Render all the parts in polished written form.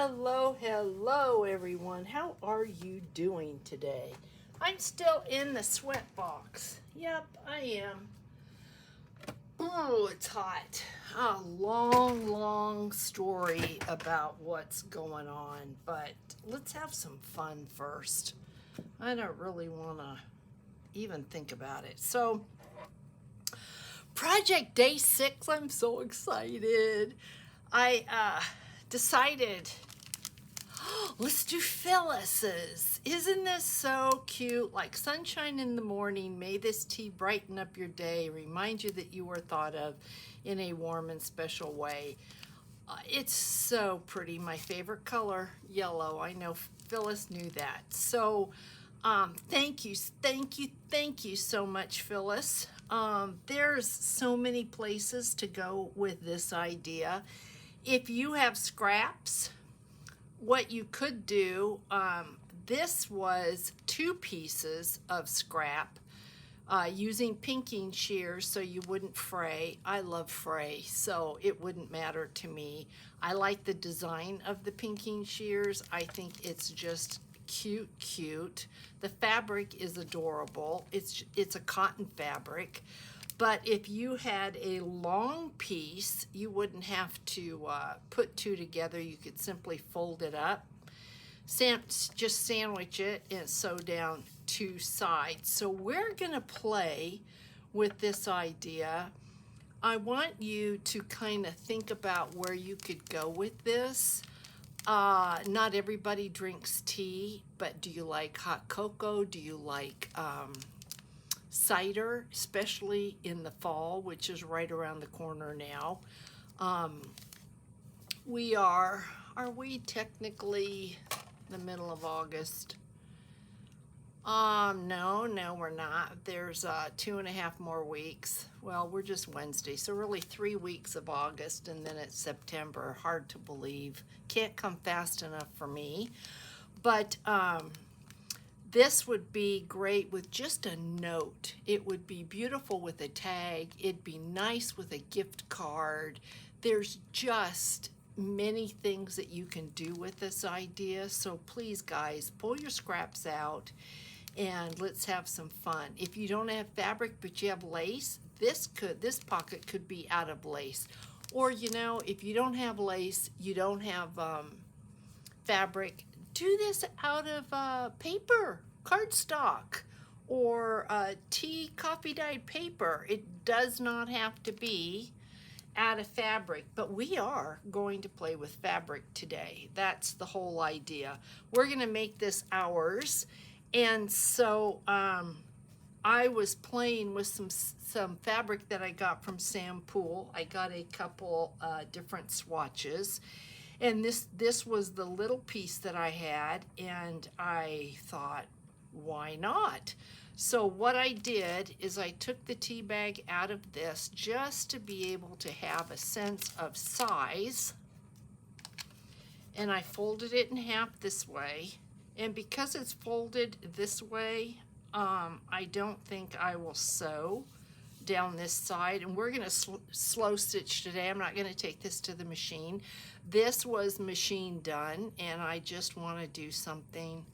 Hello, hello everyone. How are you doing today? I'm still in the sweat box. Yep, I am. Oh, it's hot. A long story about what's going on, but let's have some fun first. I don't really want to even think about it. So, Project Day 6, I'm so excited. I decided let's do Phyllis's. Isn't this so cute? Like sunshine in the morning, may this tea brighten up your day, remind you that you were thought of in a warm and special way. It's so pretty. My favorite color, yellow. I know Phyllis knew that. So thank you so much, Phyllis. There's so many places to go with this idea. If you have scraps, what you could do, this was 2 pieces of scrap using pinking shears so you wouldn't fray. I love fray, so it wouldn't matter to me. I like the design of the pinking shears. I think it's just cute. The fabric is adorable. It's a cotton fabric. But if you had a long piece, you wouldn't have to put 2 together. You could simply fold it up, just sandwich it, and sew down 2 sides. So we're going to play with this idea. I want you to kind of think about where you could go with this. Not everybody drinks tea, but do you like hot cocoa? Do you like cider, especially in the fall, which is right around the corner now? Are we technically the middle of August? No, we're not. There's 2.5 more weeks. Well, we're just Wednesday, so really 3 weeks of August, and then it's September. Hard to believe. Can't come fast enough for me. But this would be great with just a note. It would be beautiful with a tag. It'd be nice with a gift card. There's just many things that you can do with this idea. So please, guys, pull your scraps out and let's have some fun. If you don't have fabric but you have lace, this pocket could be out of lace. Or, if you don't have lace, you don't have fabric, do this out of paper, cardstock, or tea coffee dyed paper. It does not have to be out of fabric, but we are going to play with fabric today. That's the whole idea. We're going to make this ours. And so I was playing with some fabric that I got from Sam Pool. I got a couple different swatches. And this was the little piece that I had, and I thought, why not? So what I did is I took the tea bag out of this just to be able to have a sense of size, and I folded it in half this way. And because it's folded this way, I don't think I will sew down this side, and we're going to slow stitch today. I'm not going to take this to the machine. This was machine done, and I just want to do something.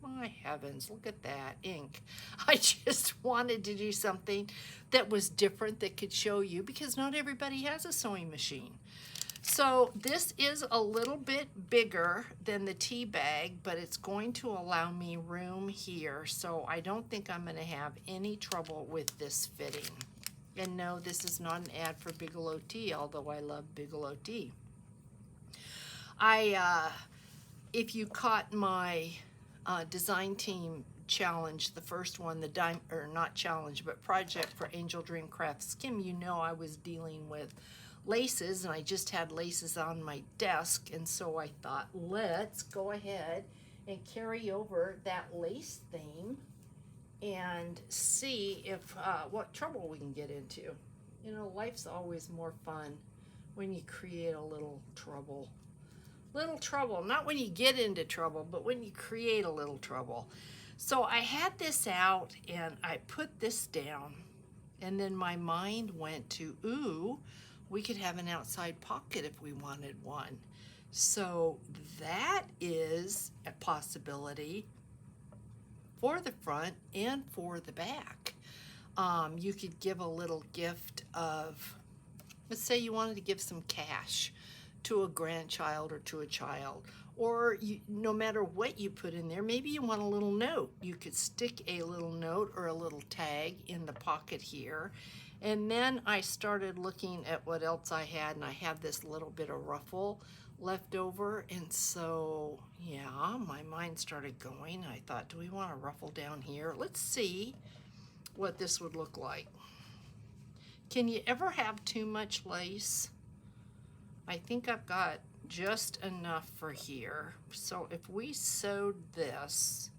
My heavens, look at that ink. I just wanted to do something that was different, that could show you, because not everybody has a sewing machine. So this is a little bit bigger than the tea bag, but it's going to allow me room here. So I don't think I'm going to have any trouble with this fitting. And no, this is not an ad for Bigelow Tea, although I love Bigelow Tea. If you caught my design team challenge, the first one, not challenge, but project for Angel Dream Crafts Skim, I was dealing with laces, and I just had laces on my desk, and so I thought, let's go ahead and carry over that lace theme and see if what trouble we can get into. Life's always more fun when you create a little trouble. Not when you get into trouble, but when you create a little trouble. So I had this out and I put this down, and then my mind went to, ooh, we could have an outside pocket if we wanted one. So that is a possibility for the front and for the back. You could give a little gift of, let's say you wanted to give some cash to a grandchild or to a child, or no matter what you put in there, maybe you want a little note. You could stick a little note or a little tag in the pocket here. And then I started looking at what else I had, and I had this little bit of ruffle left over, and so yeah, my mind started going. I thought, do we want a ruffle down here? Let's see what this would look like. Can you ever have too much lace? I think I've got just enough for here. So if we sewed this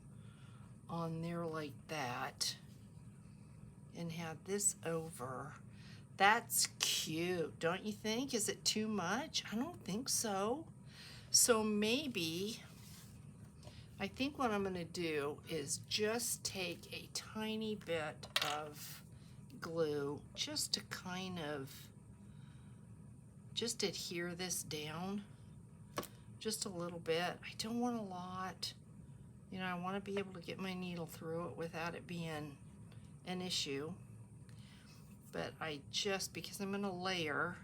on there like that and had this over, that's cute, don't you think? Is it too much? I don't think so. So maybe, I think what I'm gonna do is just take a tiny bit of glue just to kind of just adhere this down just a little bit. I don't want a lot. You know, I want to be able to get my needle through it without it being an issue. But I just, because I'm going to layer,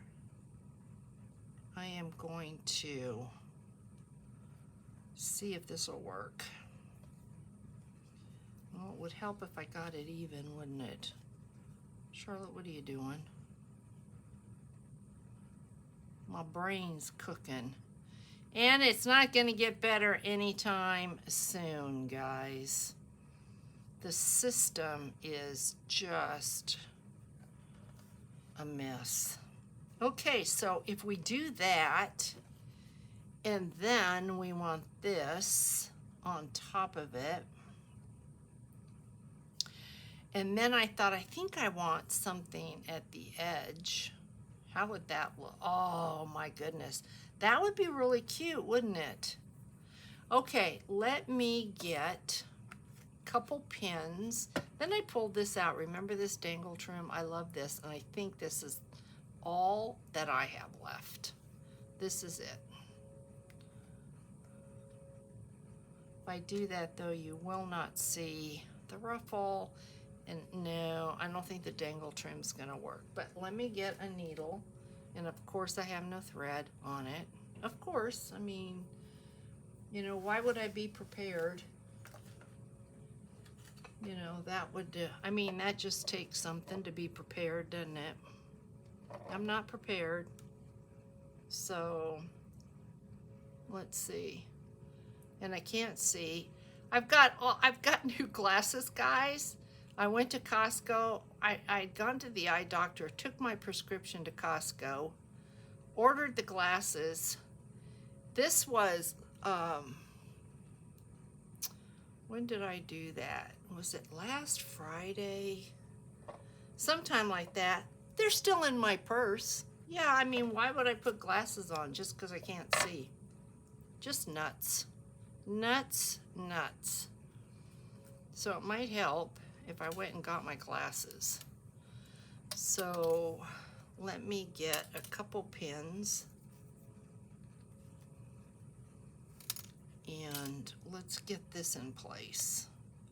I am going to see if this will work. Well, it would help if I got it even, wouldn't it? Charlotte, what are you doing? My brain's cooking. And it's not going to get better anytime soon, guys. The system is just a mess. Okay, so if we do that, and then we want this on top of it, and then I thought, I think I want something at the edge. How would that look? Oh my goodness. That would be really cute, wouldn't it? Okay, let me get a couple pins. Then I pulled this out. Remember this dangle trim? I love this, and I think this is all that I have left. This is it. If I do that though, you will not see the ruffle. And no, I don't think the dangle trim's gonna work. But let me get a needle. And of course I have no thread on it. Of course, I mean, you know, why would I be prepared? You know, that would, I mean, that just takes something to be prepared, doesn't it? I'm not prepared. So, let's see. And I can't see. I've got new glasses, guys. I went to Costco. I'd gone to the eye doctor, took my prescription to Costco, ordered the glasses. This was, when did I do that? Was it last Friday? Sometime like that. They're still in my purse. Yeah, I mean, why would I put glasses on just because I can't see? Just nuts. Nuts, nuts. So it might help if I went and got my glasses. So let me get a couple pins. And let's get this in place.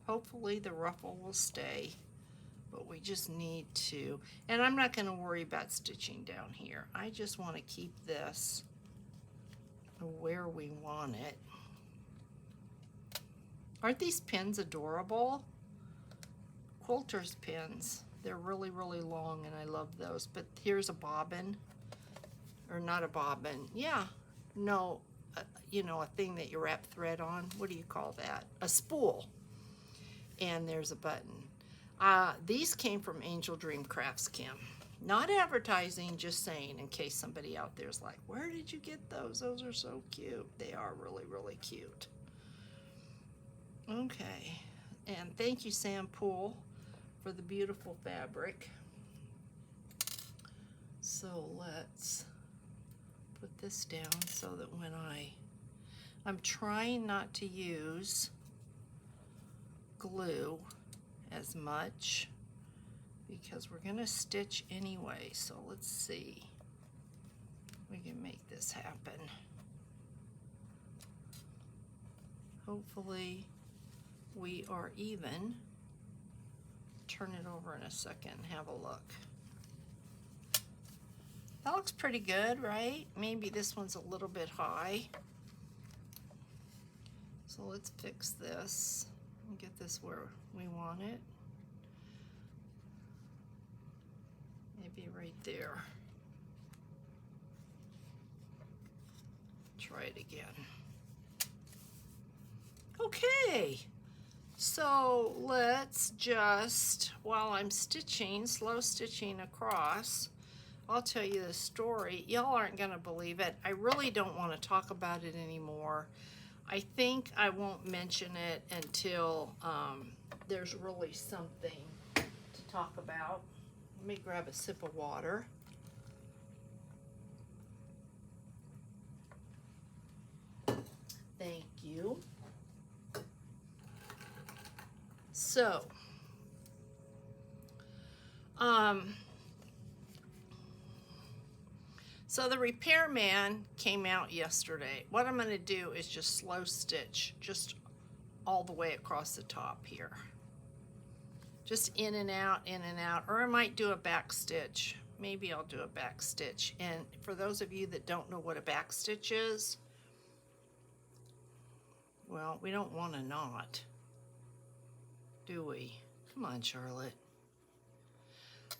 Hopefully the ruffle will stay, but we just need to, and I'm not going to worry about stitching down here. I just want to keep this where we want it. Aren't these pins adorable? Quilter's pins. They're really, really long, and I love those. But here's a bobbin, or not a bobbin. Yeah, no, you know, a thing that you wrap thread on. What do you call that? A spool. And there's a button. These came from Angel Dream Crafts, Kim. Not advertising, just saying, in case somebody out there's like, where did you get those? Those are so cute. They are really, really cute. Okay, and thank you, Sam Poole, for the beautiful fabric. So let's put this down so that when I'm trying not to use glue as much because we're gonna stitch anyway. So let's see, we can make this happen. hopefully we are even. Turn it over in a second and have a look. That looks pretty good, right? Maybe this one's a little bit high. So let's fix this and get this where we want it. Maybe right there. Try it again. Okay, so let's just, while I'm stitching, slow stitching across, I'll tell you the story. Y'all aren't gonna believe it. I really don't want to talk about it anymore. I think I won't mention it until there's really something to talk about. Let me grab a sip of water. Thank you. So, so the repairman came out yesterday. What I'm going to do is just slow stitch, just all the way across the top here. Just in and out, or I might do a back stitch. Maybe I'll do a back stitch. And for those of you that don't know what a back stitch is, well, we don't want a knot, do we? Come on, Charlotte.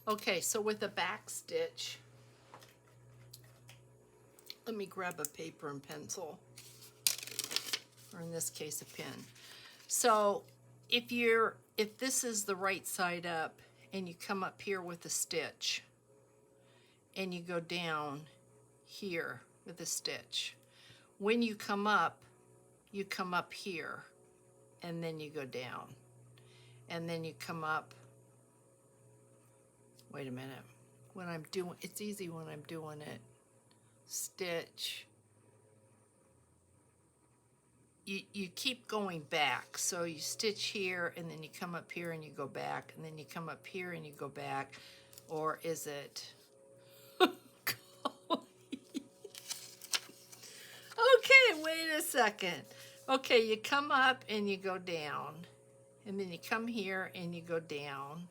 Okay, so with a back stitch, let me grab a paper and pencil, or in this case, a pen. So if this is the right side up and you come up here with a stitch and you go down here with a stitch, when you come up here and then you go down and then you come up. Wait a minute. When I'm doing, it's easy when I'm doing it. Stitch. You keep going back. So you stitch here and then you come up here and you go back and then you come up here and you go back. Or is it? Okay, wait a second. Okay, you come up and you go down. And then you come here and you go down.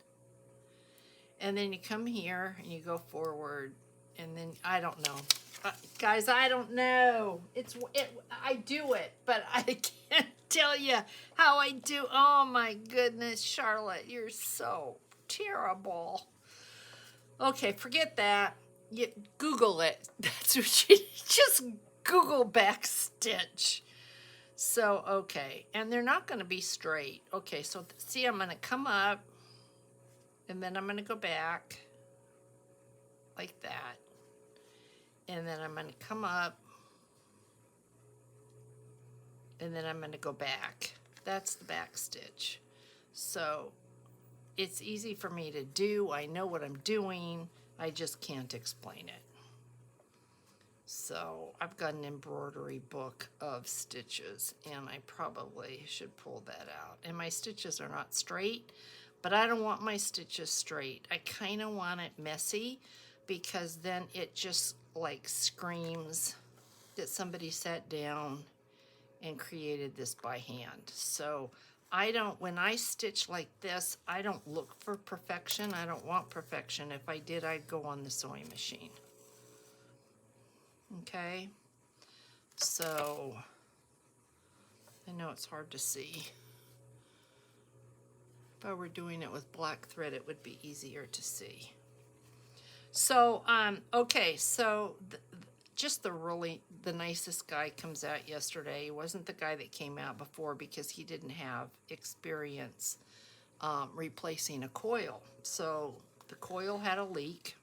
And then you come here and you go forward. And then, I don't know. Guys, I don't know. I do it, but I can't tell you how I do. Oh my goodness, Charlotte, you're so terrible. Okay, forget that. You Google it. That's what you just Google back stitch. So, okay, and they're not going to be straight. Okay, so see, I'm going to come up, and then I'm going to go back like that. And then I'm going to come up, and then I'm going to go back. That's the back stitch. So it's easy for me to do. I know what I'm doing. I just can't explain it. So I've got an embroidery book of stitches, and I probably should pull that out. And my stitches are not straight, but I don't want my stitches straight. I kind of want it messy, because then it just like screams that somebody sat down and created this by hand. So when I stitch like this, I don't look for perfection. I don't want perfection. If I did, I'd go on the sewing machine. Okay, so I know it's hard to see. If I were doing it with black thread, it would be easier to see. So, okay, so just the nicest guy comes out yesterday. He wasn't the guy that came out before because he didn't have experience replacing a coil. So the coil had a leak.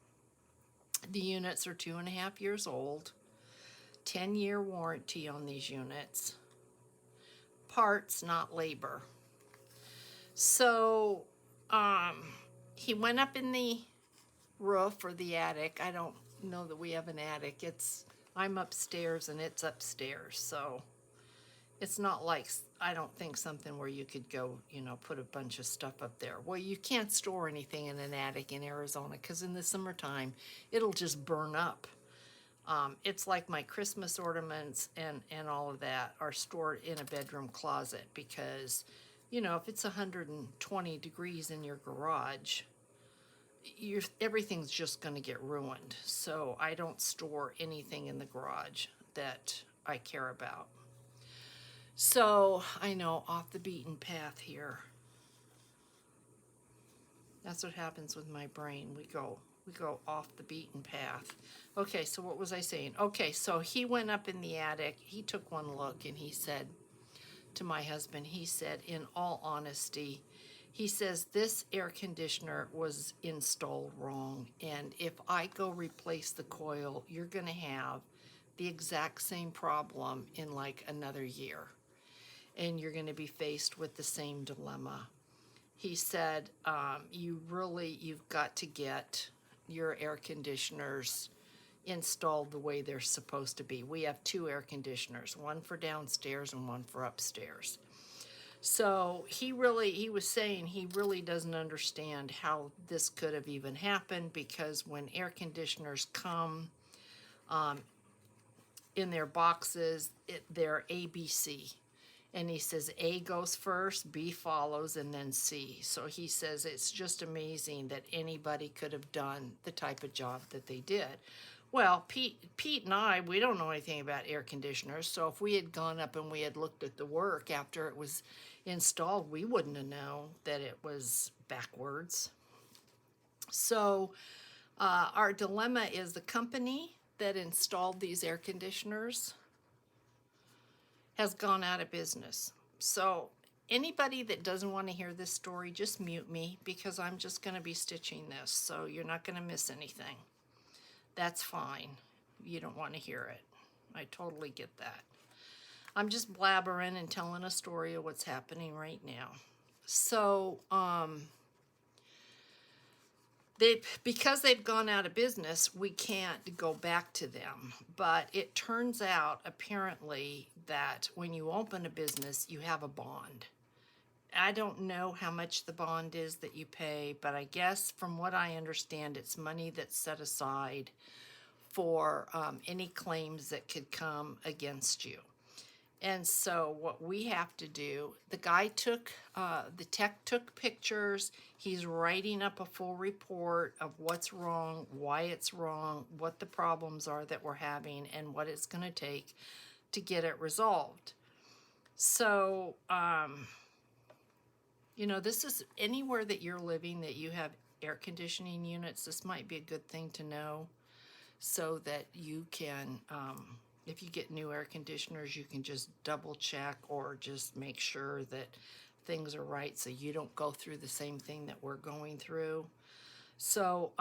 The units are 2.5 years old. 10-year warranty on these units. Parts, not labor. So he went up in the roof or the attic. I don't know that we have an attic. I'm upstairs and it's upstairs, so it's not like, I don't think, something where you could go, put a bunch of stuff up there. Well, you can't store anything in an attic in Arizona because in the summertime it'll just burn up. It's like my Christmas ornaments and all of that are stored in a bedroom closet because, you know, if it's 120 degrees in your garage, everything's just going to get ruined. So I don't store anything in the garage that I care about. So I know, off the beaten path here. That's what happens with my brain. We go off the beaten path. Okay, so what was I saying? Okay, so he went up in the attic. He took one look and he said to my husband, he said, in all honesty, he says, this air conditioner was installed wrong. And if I go replace the coil, you're going to have the exact same problem in like another year. And you're going to be faced with the same dilemma. He said, you've got to get your air conditioners installed the way they're supposed to be. We have two air conditioners, one for downstairs and one for upstairs. So he was saying he really doesn't understand how this could have even happened, because when air conditioners come in their boxes, they're ABC. And he says A goes first, B follows, and then C. So he says it's just amazing that anybody could have done the type of job that they did. Well, Pete and I, we don't know anything about air conditioners, so if we had gone up and we had looked at the work after it was installed, we wouldn't have known that it was backwards. So our dilemma is the company that installed these air conditioners has gone out of business. So anybody that doesn't want to hear this story, just mute me, because I'm just going to be stitching this, so you're not going to miss anything. That's fine. You don't want to hear it. I totally get that. I'm just blabbering and telling a story of what's happening right now. So, because they've gone out of business, we can't go back to them. But it turns out, apparently, that when you open a business, you have a bond. I don't know how much the bond is that you pay, but I guess from what I understand, it's money that's set aside for any claims that could come against you. And so what we have to do, the tech took pictures. He's writing up a full report of what's wrong, why it's wrong, what the problems are that we're having, and what it's going to take to get it resolved. So, you know, this is anywhere that you're living that you have air conditioning units, this might be a good thing to know, so that you can, if you get new air conditioners, you can just double check or just make sure that things are right, so you don't go through the same thing that we're going through. So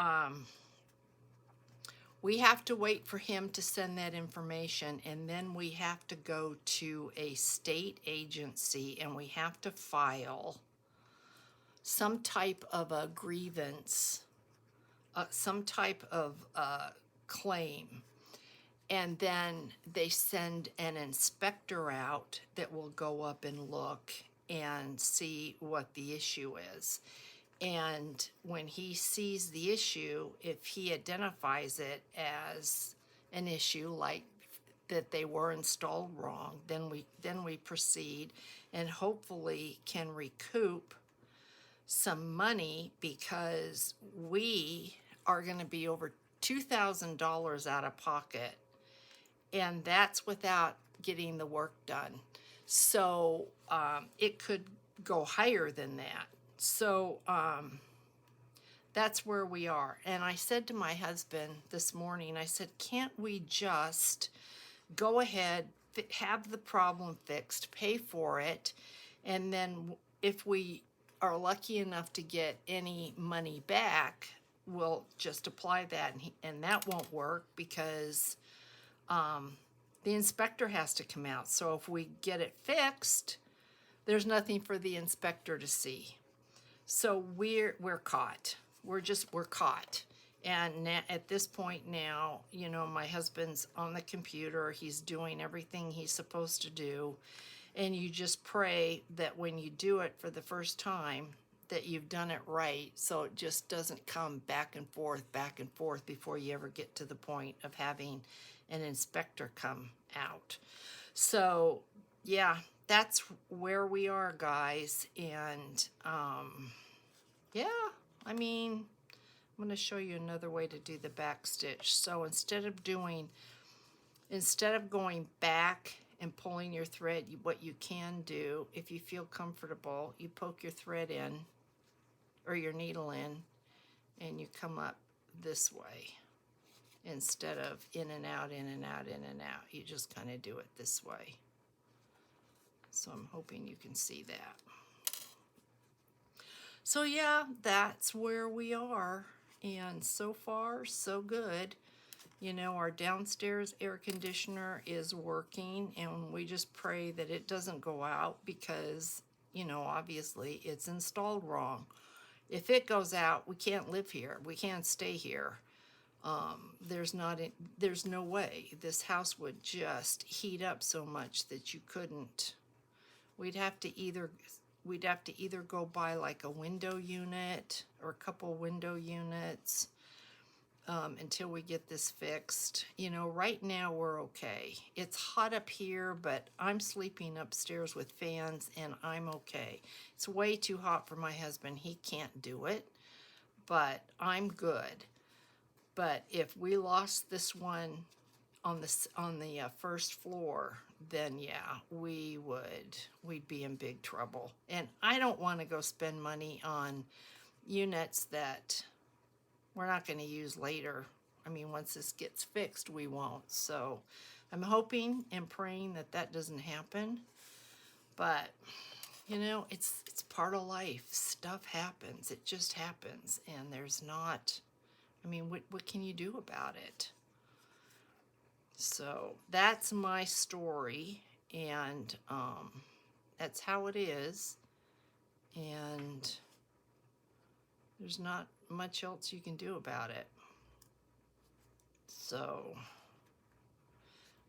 we have to wait for him to send that information, and then we have to go to a state agency and we have to file some type of a grievance, some type of claim. And then they send an inspector out that will go up and look and see what the issue is. And when he sees the issue, if he identifies it as an issue like that they were installed wrong, then we proceed and hopefully can recoup some money, because we are going to be over $2,000 out of pocket, and that's without getting the work done. So it could go higher than that. So that's where we are. And I said to my husband this morning, I said, can't we just go ahead, have the problem fixed, pay for it, and then if we are lucky enough to get any money back, we'll just apply that, and that won't work because the inspector has to come out. So if we get it fixed, there's nothing for the inspector to see. So we're caught. We're caught. And at this point now, you know, my husband's on the computer. He's doing everything he's supposed to do. And you just pray that when you do it for the first time, that you've done it right, so it just doesn't come back and forth before you ever get to the point of having an inspector come out. So yeah, that's where we are, guys. And yeah, I mean, I'm going to show you another way to do the back stitch. So instead of going back and pulling your thread, what you can do, if you feel comfortable, you poke your thread in, or your needle in, and you come up this way. Instead of in and out, in and out, in and out, you just kind of do it this way. So I'm hoping you can see that. So yeah, that's where we are, and so far so good. You know, our downstairs air conditioner is working, and we just pray that it doesn't go out because, you know, obviously it's installed wrong. If it goes out, we can't live here. We can't stay here. There's no way. This house would just heat up so much that you couldn't. We'd have to either go buy like a window unit or a couple window units until we get this fixed. You know, right now we're okay. It's hot up here, but I'm sleeping upstairs with fans and I'm okay. It's way too hot for my husband. He can't do it, but I'm good. But if we lost this one on the first floor, then yeah, we'd be in big trouble. And I don't want to go spend money on units that we're not going to use later. I mean, once this gets fixed, we won't. So I'm hoping and praying that that doesn't happen. But you know, it's part of life. Stuff happens. It just happens, and there's not. I mean, what can you do about it? So that's my story, and that's how it is, and there's not much else you can do about it. So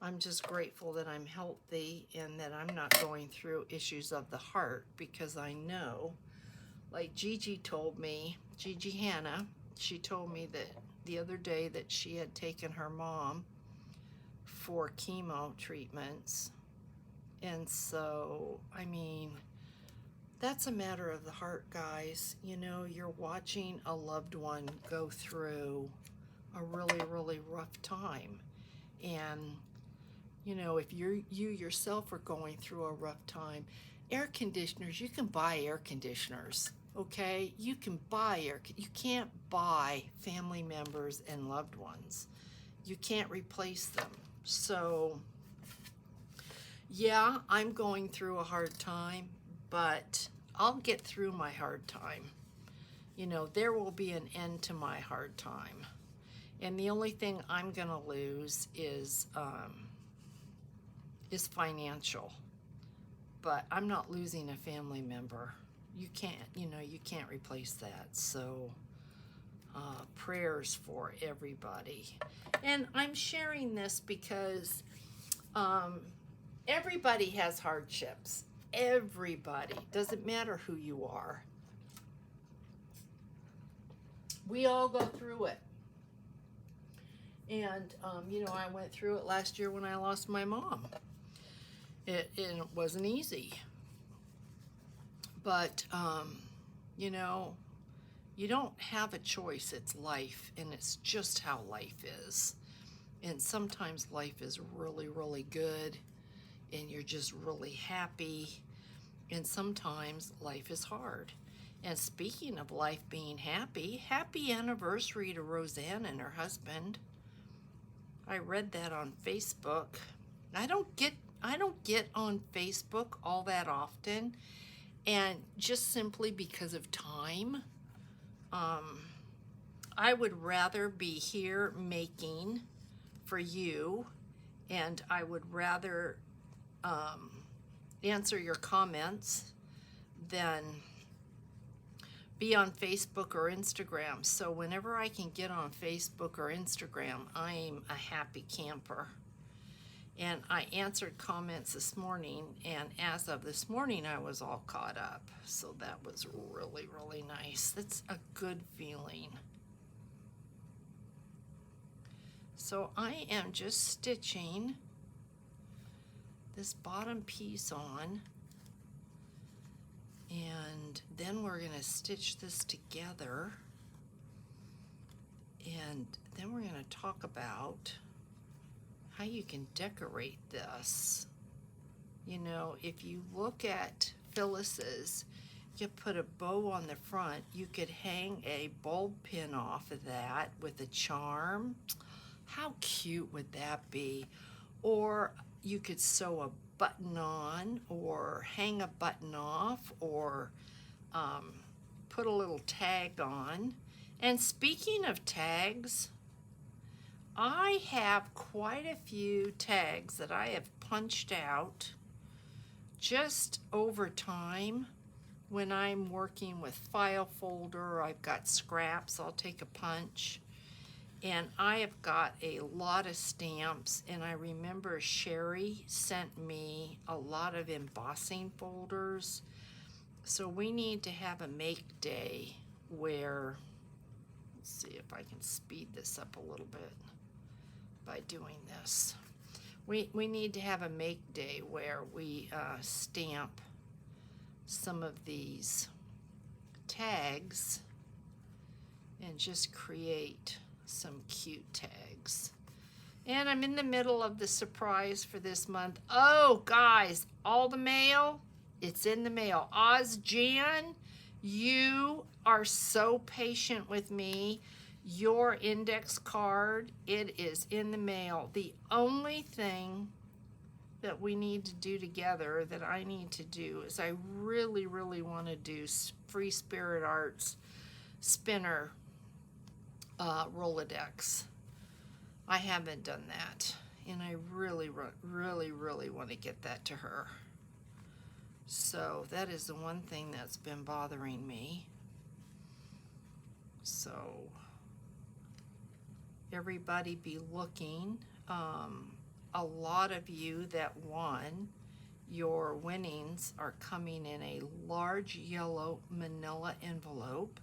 I'm just grateful that I'm healthy and that I'm not going through issues of the heart, because I know, like Gigi Hannah, she told me that the other day that she had taken her mom for chemo treatments. And so, I mean, that's a matter of the heart, guys. You know, you're watching a loved one go through a really, really rough time. And, you know, if you yourself are going through a rough time, air conditioners, you can buy air conditioners. Okay, you can buy you can't buy family members and loved ones. You can't replace them. So yeah, I'm going through a hard time, but I'll get through my hard time. You know, there will be an end to my hard time. And the only thing I'm gonna lose is financial. But I'm not losing a family member. You can't replace that. So prayers for everybody. And I'm sharing this because everybody has hardships. Everybody. Doesn't matter who you are. We all go through it. And, you know, I went through it last year when I lost my mom. It wasn't easy. But, you know, you don't have a choice. It's life, and it's just how life is. And sometimes life is really, really good, and you're just really happy. And sometimes life is hard. And speaking of life being happy, happy anniversary to Roseanne and her husband. I read that on Facebook. I don't get on Facebook all that often, and just simply because of time. I would rather be here making for you, and I would rather answer your comments than be on Facebook or Instagram. So whenever I can get on Facebook or Instagram, I'm a happy camper. And I answered comments this morning, and as of this morning, I was all caught up. So that was really, really nice. That's a good feeling. So I am just stitching this bottom piece on, and then we're going to stitch this together, and then we're going to talk about how you can decorate this. You know, if you look at Phyllis's, you put a bow on the front, you could hang a bulb pin off of that with a charm. How cute would that be? Or you could sew a button on, or hang a button off, or put a little tag on. And speaking of tags, I have quite a few tags that I have punched out just over time. When I'm working with file folder, I've got scraps, I'll take a punch. And I have got a lot of stamps, and I remember Sherry sent me a lot of embossing folders. So we need to have a make day where, let's see if I can speed this up a little bit by doing this. We need to have a make day where we stamp some of these tags and just create some cute tags. And I'm in the middle of the surprise for this month. Oh, guys, all the mail, it's in the mail. Ozjan, you are so patient with me. Your index card, it is in the mail. The only thing that we need to do together, that I need to do, is I really, really want to do Free Spirit Arts spinner Rolodex. I haven't done that, and I really, really, really want to get that to her. So that is the one thing that's been bothering me. So everybody be looking. A lot of you that won, your winnings are coming in a large yellow manila envelope.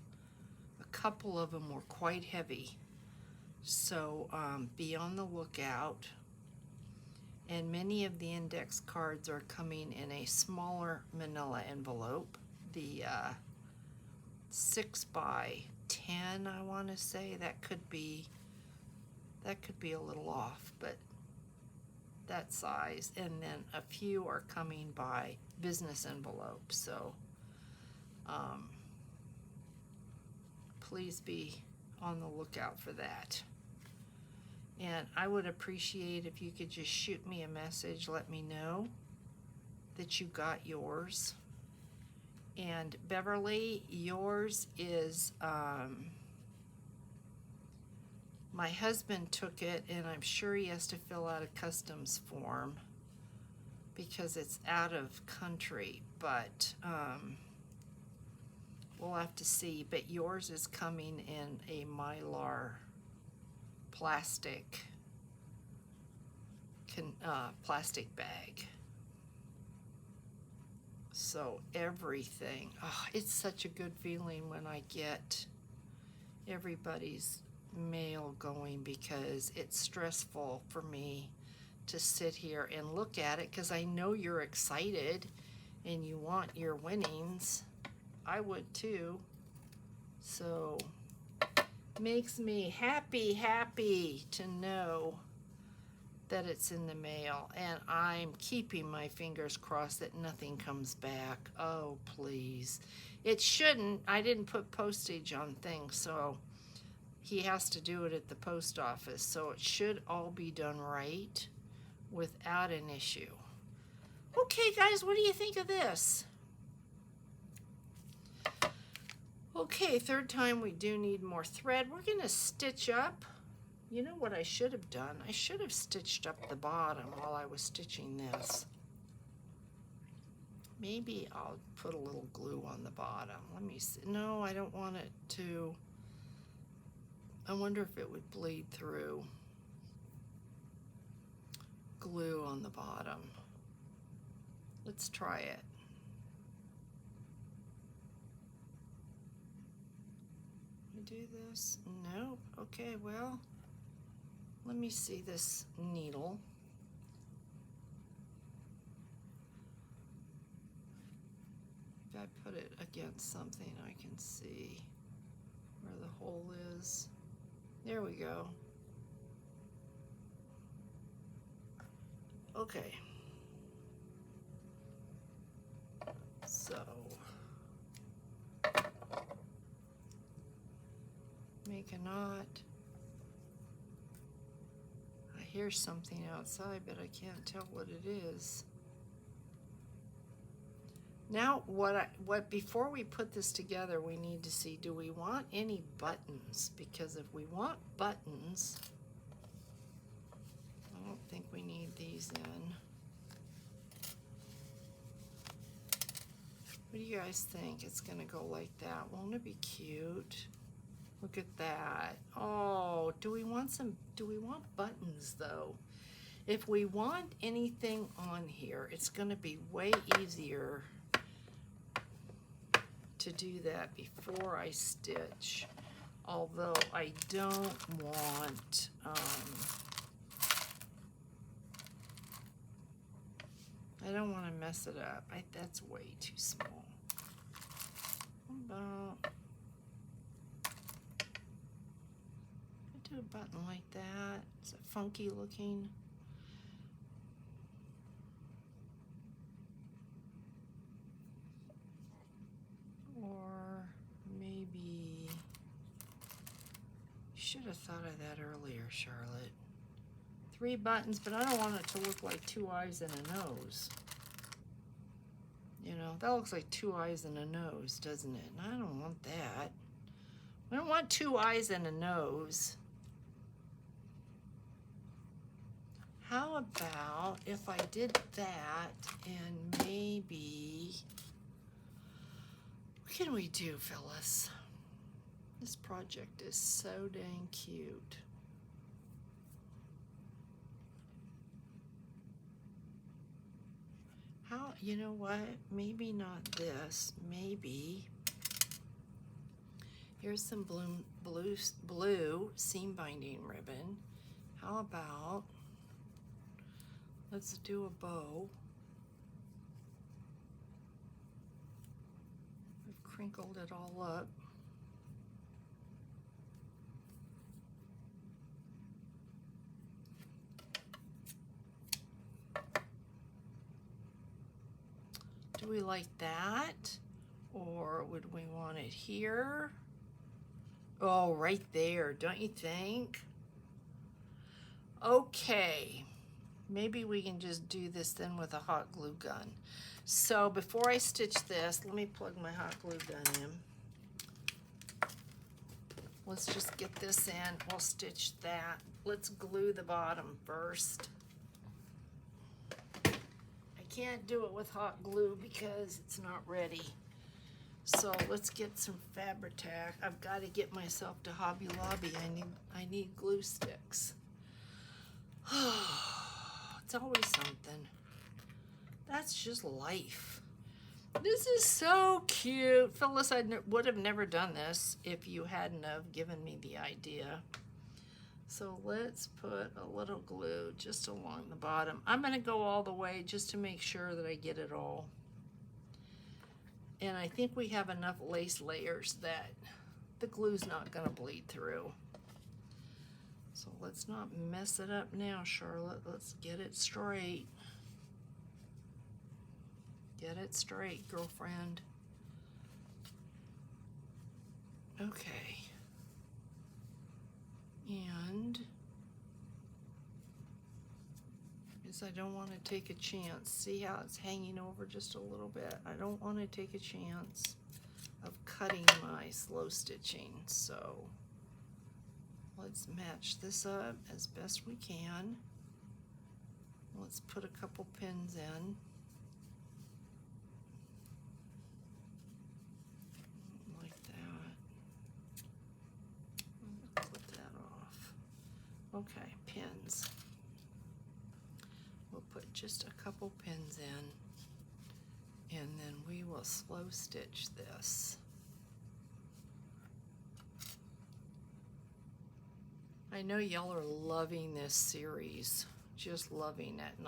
A couple of them were quite heavy, so be on the lookout. And many of the index cards are coming in a smaller manila envelope, the 6 by 10, I want to say. That could be a little off, but that size. And then a few are coming by business envelope, so please be on the lookout for that. And I would appreciate if you could just shoot me a message, let me know that you got yours. And Beverly, yours is, my husband took it, and I'm sure he has to fill out a customs form because it's out of country, but we'll have to see. But yours is coming in a Mylar plastic bag. So everything, it's such a good feeling when I get everybody's mail going, because it's stressful for me to sit here and look at it, because I know you're excited and you want your winnings. I would too. So makes me happy to know that it's in the mail, and I'm keeping my fingers crossed that nothing comes back. Oh, please. It shouldn't. I didn't put postage on things, so he has to do it at the post office, so it should all be done right without an issue. Okay, guys, what do you think of this? Okay, third time, we do need more thread. We're going to stitch up. You know what I should have done? I should have stitched up the bottom while I was stitching this. Maybe I'll put a little glue on the bottom. Let me see. No, I don't want it to. I wonder if it would bleed through. glue on the bottom. Let's try it. Do this? Nope. Okay, well, let me see this needle. If I put it against something, I can see where the hole is. There we go. Okay. So make a knot. I hear something outside, but I can't tell what it is. Now, before we put this together, we need to see, do we want any buttons? Because if we want buttons, I don't think we need these in. What do you guys think? It's gonna go like that. Won't it be cute? Look at that. Oh, do we want buttons though? If we want anything on here, it's gonna be way easier to do that before I stitch. Although I don't want, I don't want to mess it up. That's way too small. About, I do a button like that. Is it funky looking? Or maybe, you should have thought of that earlier, Charlotte. 3 buttons, but I don't want it to look like 2 eyes and a nose. You know, that looks like 2 eyes and a nose, doesn't it? And I don't want that. I don't want 2 eyes and a nose. How about if I did that and maybe, what can we do, Phyllis? This project is so dang cute. How, you know what? Maybe not this. Maybe here's some blue seam binding ribbon. How about let's do a bow. I've crinkled it all up. Do we like that? Or would we want it here? Oh, right there, don't you think? Okay, maybe we can just do this then with a hot glue gun. So before I stitch this, let me plug my hot glue gun in. Let's just get this in. We'll stitch that. Let's glue the bottom first. I can't do it with hot glue because it's not ready. So let's get some Fabri-Tac. I've got to get myself to Hobby Lobby. I need glue sticks. It's always something. That's just life. This is so cute. Phyllis, I would have never done this if you hadn't have given me the idea. So let's put a little glue just along the bottom. I'm going to go all the way just to make sure that I get it all. And I think we have enough lace layers that the glue's not going to bleed through. So let's not mess it up now, Charlotte. Let's get it straight. Get it straight, girlfriend. Okay. And I don't want to take a chance. See how it's hanging over just a little bit? I don't want to take a chance of cutting my slow stitching. So let's match this up as best we can. Let's put a couple pins in. Like that. Put that off. Okay, pins. just a couple pins in, and then we will slow stitch this. I know y'all are loving this series, just loving it, and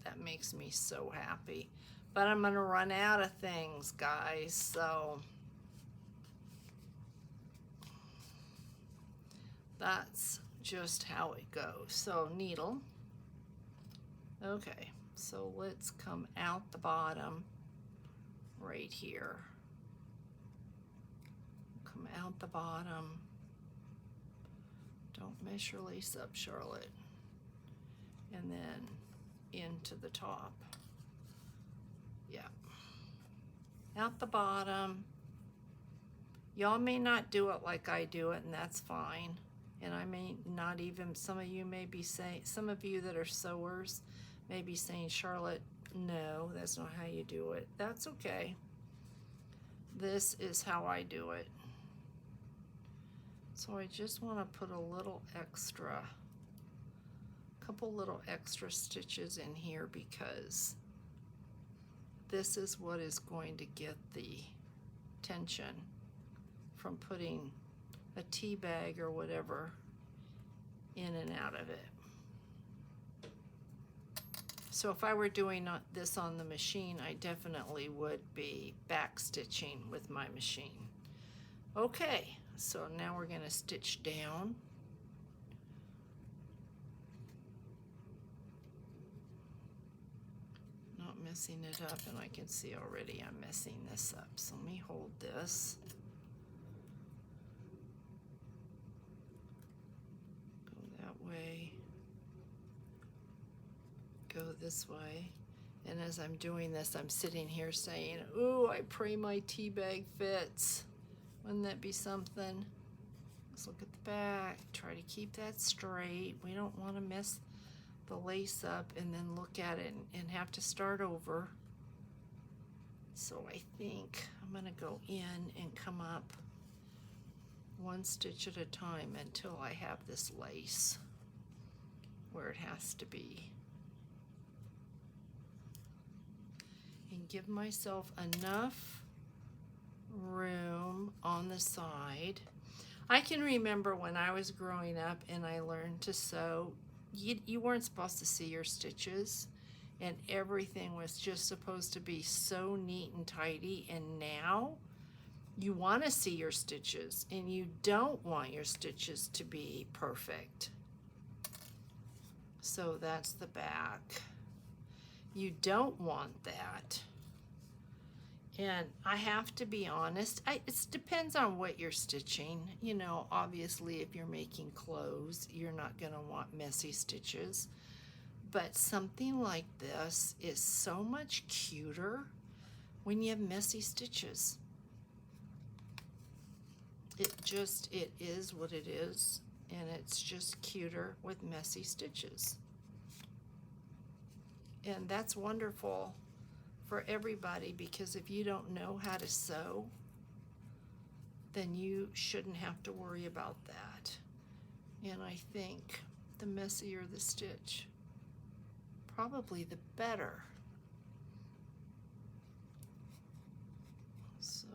that makes me so happy. But I'm gonna run out of things, guys, so that's just how it goes. So needle. Okay, so let's come out the bottom right here. Come out the bottom. Don't mess your lace up, Charlotte. And then into the top. Yeah. Out the bottom. Y'all may not do it like I do it, and that's fine. And I may not even, some of you may be saying, some of you that are sewers may be saying, Charlotte, no, that's not how you do it. That's okay. This is how I do it. So I just want to put a little extra, couple little extra stitches in here, because this is what is going to get the tension from putting a tea bag or whatever in and out of it. So if I were doing this on the machine, I definitely would be back stitching with my machine. Okay, so now we're going to stitch down. Not messing it up, and I can see already I'm messing this up. So let me hold this. Go that way. Go this way. And as I'm doing this, I'm sitting here saying, ooh, I pray my tea bag fits. Wouldn't that be something? Let's look at the back. Try to keep that straight. We don't want to mess the lace up and then look at it and have to start over. So I think I'm going to go in and come up one stitch at a time until I have this lace where it has to be. And give myself enough room on the side. I can remember when I was growing up and I learned to sew, you weren't supposed to see your stitches, and everything was just supposed to be so neat and tidy. And now you want to see your stitches, and you don't want your stitches to be perfect. So that's the back. You don't want that. And I have to be honest, it depends on what you're stitching. You know, obviously if you're making clothes, you're not going to want messy stitches. But something like this is so much cuter when you have messy stitches. It is what it is, and it's just cuter with messy stitches. And that's wonderful for everybody, because if you don't know how to sew, then you shouldn't have to worry about that. And I think the messier the stitch, probably the better. So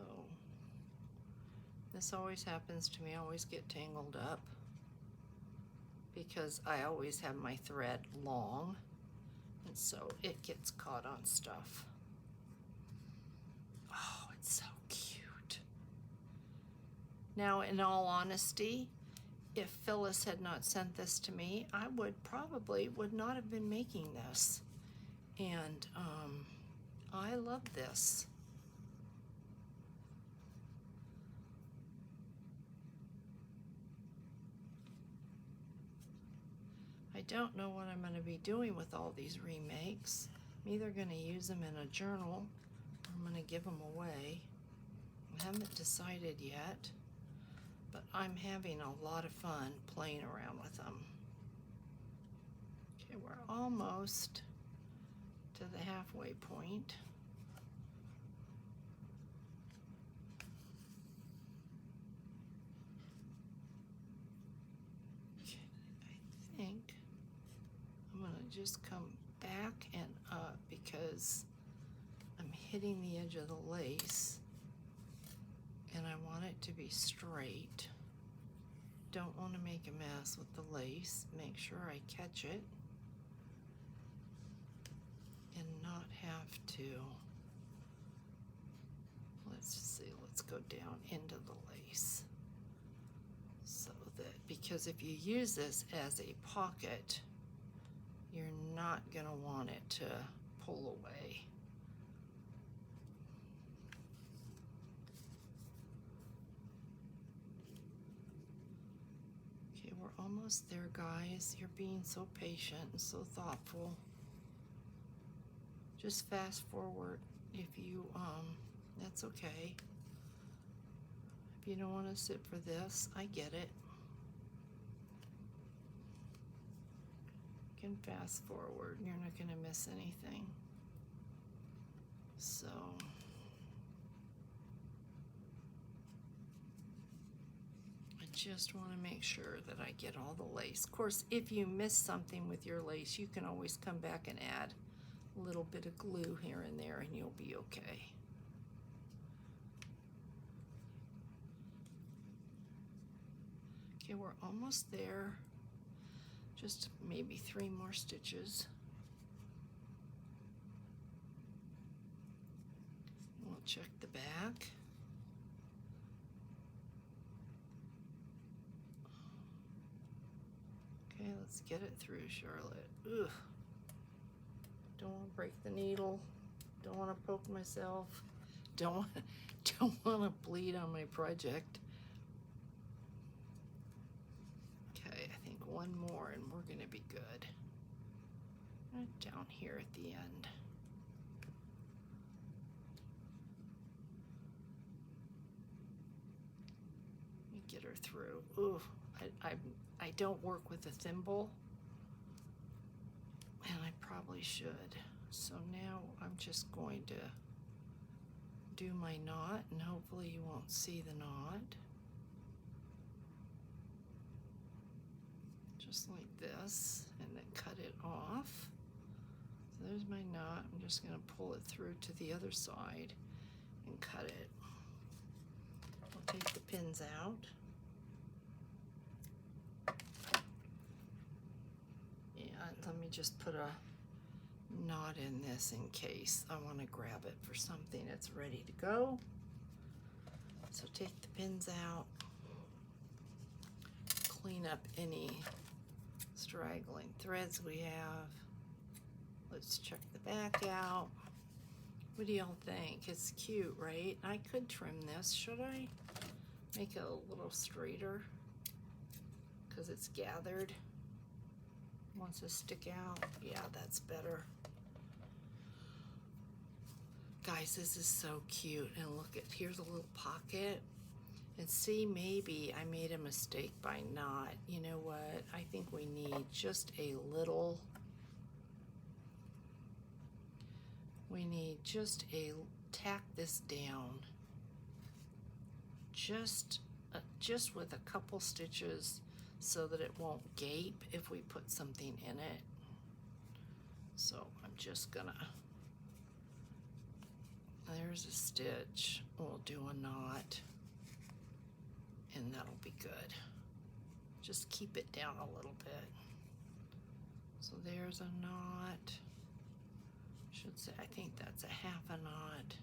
this always happens to me. I always get tangled up because I always have my thread long, and so it gets caught on stuff. Oh, it's so cute. Now, in all honesty, if Phyllis had not sent this to me, I would not have been making this. And I love this. I don't know what I'm going to be doing with all these remakes. I'm either going to use them in a journal, I'm going to give them away. I haven't decided yet, but I'm having a lot of fun playing around with them. Okay, we're almost to the halfway point. Okay, I think I'm going to just come back and up because I'm hitting the edge of the lace and I want it to be straight. Don't want to make a mess with the lace. Make sure I catch it and not have to. Let's see, let's go down into the lace. So that, because if you use this as a pocket, you're not going to want it to pull away. Okay, we're almost there, guys. You're being so patient and so thoughtful. Just fast forward if you, that's okay. If you don't want to sit for this, I get it. You can fast forward, you're not going to miss anything. So, I just want to make sure that I get all the lace. Of course, if you miss something with your lace, you can always come back and add a little bit of glue here and there and you'll be okay. Okay, we're almost there. Just maybe 3 more stitches. We'll check the back. Okay, let's get it through, Charlotte. Ugh. Don't want to break the needle. Don't want to poke myself. Don't want to bleed on my project. Okay, I think one more and we're gonna be good. Right down here at the end. Let me get her through. Ooh, I don't work with a thimble, and I probably should. So now I'm just going to do my knot, and hopefully you won't see the knot. Just like this, and then cut it off. So there's my knot. I'm just going to pull it through to the other side and cut it. I'll take the pins out. And let me just put a knot in this in case I want to grab it for something that's ready to go. So take the pins out. Clean up any straggling threads we have. Let's check the back out. What do y'all think? It's cute, right? I could trim this. Should I make it a little straighter? Because it's gathered. Wants to stick out. Yeah, that's better. Guys, this is so cute. And look at, here's a little pocket. And see, maybe I made a mistake by not. You know what? I think we need just a little. We need just a, tack this down. Just with a couple stitches so that it won't gape if we put something in it. So I'm just gonna, there's a stitch. We'll do a knot. And that'll be good. Just keep it down a little bit. So there's a knot. Should say, I think that's a half a knot.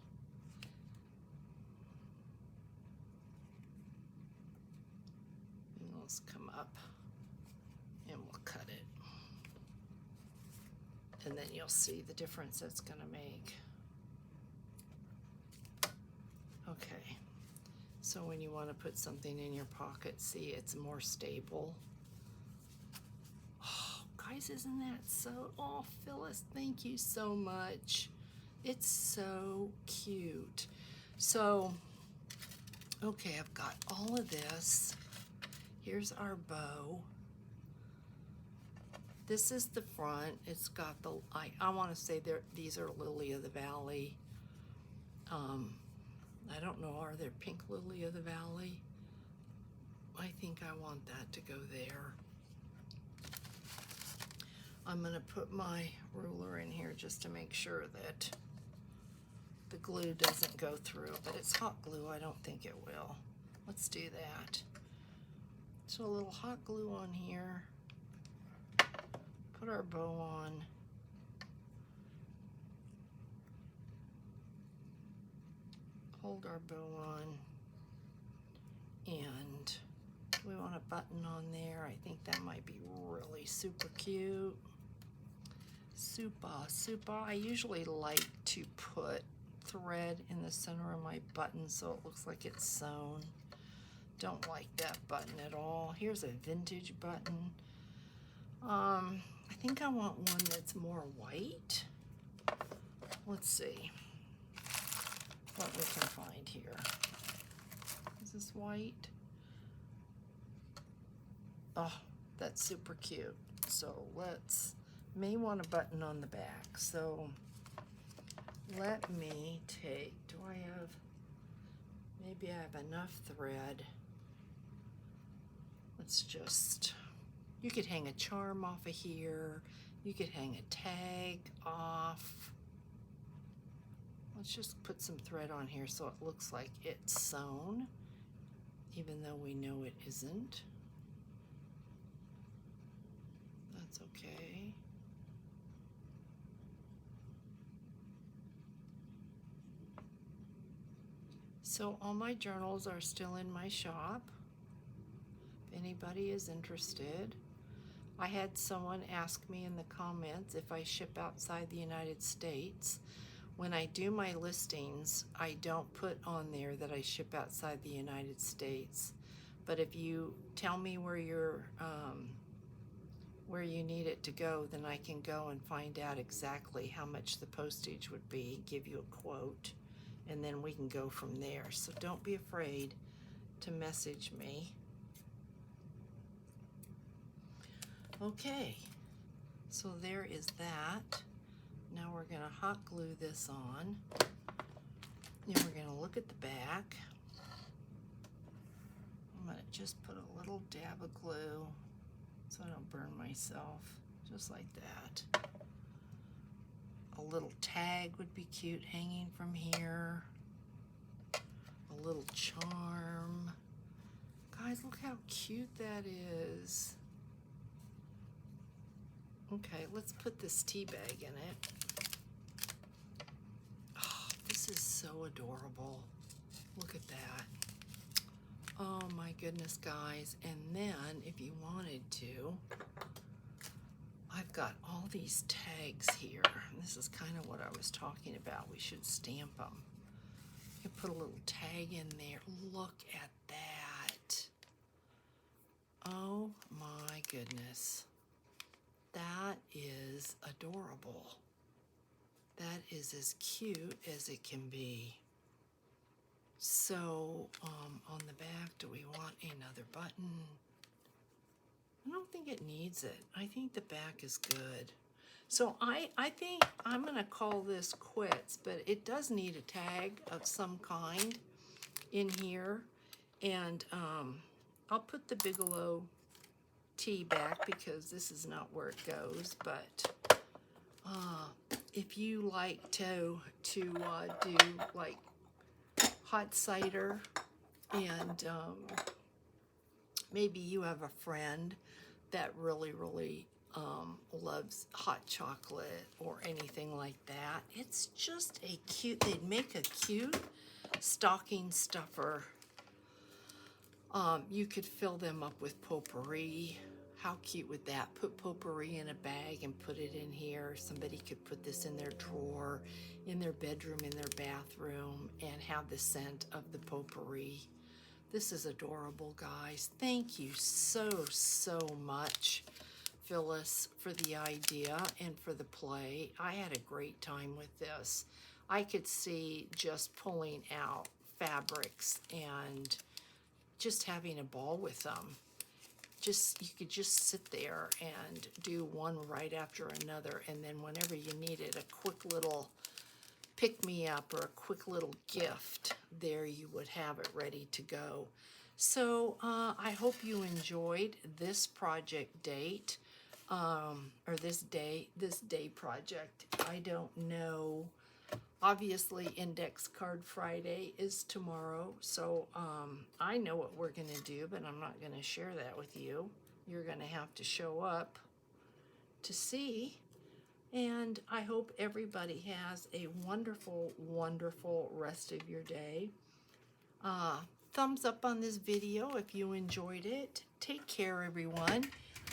And let's come up and we'll cut it. And then you'll see the difference that's gonna make. Okay. So when you want to put something in your pocket, see, it's more stable. Oh, guys, isn't that so? Oh, Phyllis, thank you so much. It's so cute. So, okay, I've got all of this. Here's our bow. This is the front. It's got the, I want to say these are Lily of the Valley. I don't know, are there pink Lily of the Valley? I think I want that to go there. I'm going to put my ruler in here just to make sure that the glue doesn't go through, but it's hot glue. I don't think it will. Let's do that. So a little hot glue on here. Put our bow on. Hold our bow on. And we want a button on there. I think that might be really super cute. Super. I usually like to put thread in the center of my button so it looks like it's sewn. Don't like that button at all. Here's a vintage button. I think I want one that's more white. Let's see what we can find here. Is this white? Oh, that's super cute. So may want a button on the back. So let me take, maybe I have enough thread. Let's just, you could hang a charm off of here. You could hang a tag off. Let's just put some thread on here so it looks like it's sewn, even though we know it isn't. That's okay. So all my journals are still in my shop. If anybody is interested. I had someone ask me in the comments if I ship outside the United States. When I do my listings, I don't put on there that I ship outside the United States. But if you tell me where you need it to go, then I can go and find out exactly how much the postage would be, give you a quote, and then we can go from there. So don't be afraid to message me. Okay, so there is that. Now we're going to hot glue this on. Then we're going to look at the back. I'm going to just put a little dab of glue so I don't burn myself, just like that. A little tag would be cute hanging from here. A little charm. Guys, look how cute that is. Okay, let's put this tea bag in it. Oh, this is so adorable. Look at that. Oh my goodness, guys. And then, if you wanted to, I've got all these tags here. This is kind of what I was talking about. We should stamp them. You put a little tag in there. Look at that. Oh my goodness. That is adorable. That is as cute as it can be. So, on the back, do we want another button? I don't think it needs it. I think the back is good. So I think I'm gonna call this quits, but it does need a tag of some kind in here. And I'll put the Bigelow tea back because this is not where it goes, but if you like to do like hot cider, and maybe you have a friend that really loves hot chocolate or anything like that, it's just a cute, they'd make a cute stocking stuffer. You could fill them up with potpourri. How cute would that? Put potpourri in a bag and put it in here. Somebody could put this in their drawer, in their bedroom, in their bathroom, and have the scent of the potpourri. This is adorable, guys. Thank you so much, Phyllis, for the idea and for the play. I had a great time with this. I could see just pulling out fabrics and just having a ball with them. You could just sit there and do one right after another, and then whenever you needed a quick little pick-me-up or a quick little gift, there you would have it ready to go. So I hope you enjoyed this project date. or this day project. I don't know. Obviously, Index Card Friday is tomorrow, so I know what we're going to do, but I'm not going to share that with you. You're going to have to show up to see. And I hope everybody has a wonderful, wonderful rest of your day. Thumbs up on this video if you enjoyed it. Take care, everyone.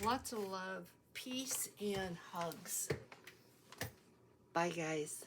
Lots of love, peace, and hugs. Bye, guys.